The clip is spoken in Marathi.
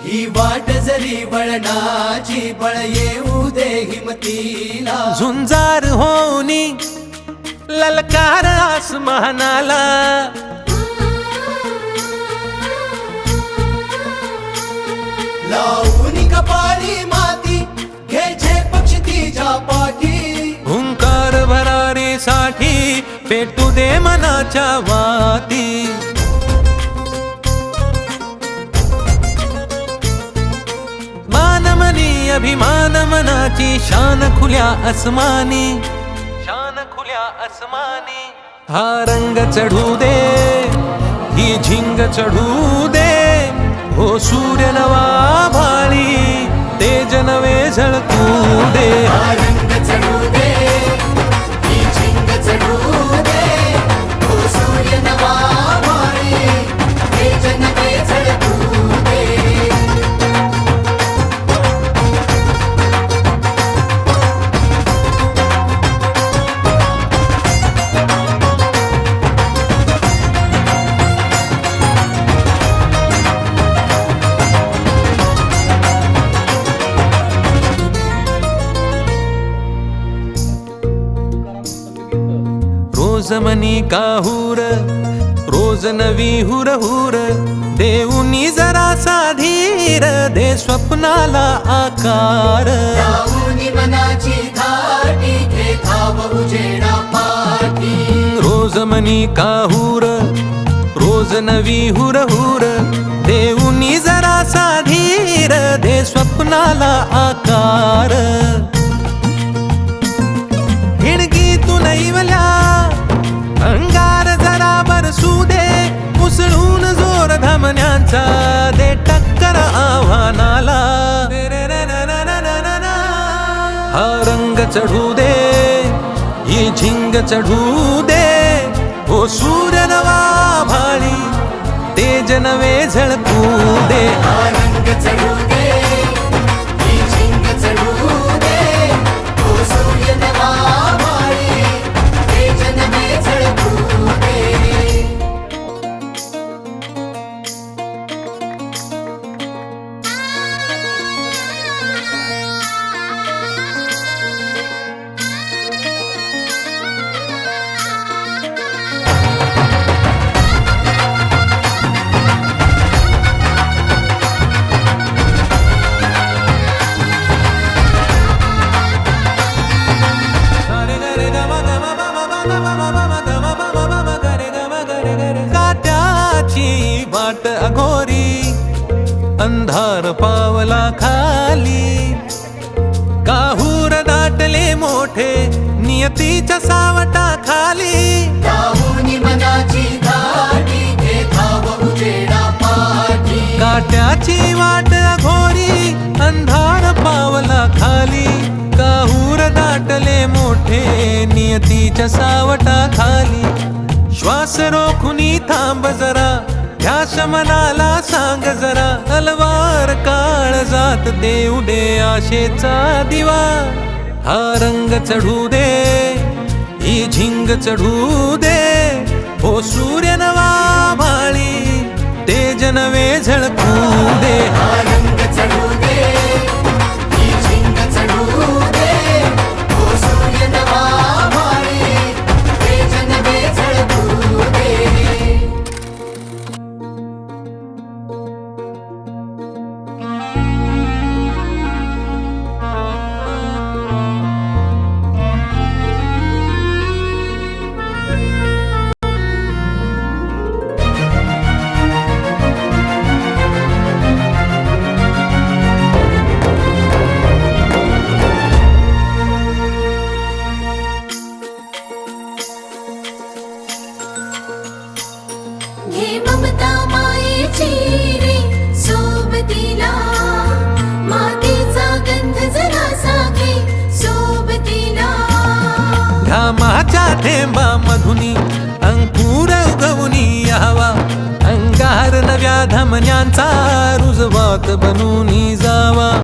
ही वाट जरी वळणाची बळ येऊ दे हिमतीला झुंजार होनी ललकार आसमानाला लावून कपाळी माती घ्यायचे पक्षी तिच्या पाठी हुंकार भरारीसाठी पेटू दे मनाच्या वाती मानमनी अभिमान मनाची शान खुल्या आसमानी शान खुल्या आसमानी हा रंग चढू दे ही झिंग चढू दे हो सूर्य नवा भाळी तेज नवे झळकू दे हा रंग चढू दे ही झिंग चढू दे तो सूर्य नवा भाळी तेज नवे झळकू दे रोज मनी काहूर रोज नवी हुर हुर देऊनी जरासा धीर दे स्वप्नाला आकार लावून मनाची धाटी घे धाव उजेडा पाठी रोज मनी काहूर रोज नवी हुर हुर देऊनी जरासा धीर दे स्वप्नाला आकार हिणगी तू नैवल्या अंगार जरा बरसू दे उसळून जोर धमन्यांचा दे टक्कर आव्हानाला हा रंग चढू दे ही झिंग चढू दे हो सूर्य नवा भाळी तेज नवे झळकू दे हा रंग चढू दे ही झिंग चढू दे तो सूर्य नवा भाळी तेज नवे झळकू दे काट्याची वाट अघोरी अंधार पावला खाली काहूर दाटले मोठे नियतीच्या सावटा खाली लावून मनाची धाटी घे धाव उजेडा पाठी काट्याची वाट अघोरी अंधार पावला खाली काहूर दाटले मोठे नियतीच्या सावटा खाली श्वास रोखुनी थांब जरा ध्यास मनाला सांग जरा तलवार काळ जात देऊ दे आशेचा दिवा हा रंग चढू दे ही झिंग चढू दे हो सूर्य नवा भाळी तेज नवे झळकू दे हा रंग चढू दे ही झिंग चढू दे तो सूर्य नवा भाळी तेज नवे झळकू दे घे ममता मायेची रे सोबतीला मातीचा गंध जरासा घे सोबतीला घामाच्या थेंबा मधुनी अंकुर उगवूनी यावा अंगार नव्या धमन्यांचा रुजवात बनूनी जावा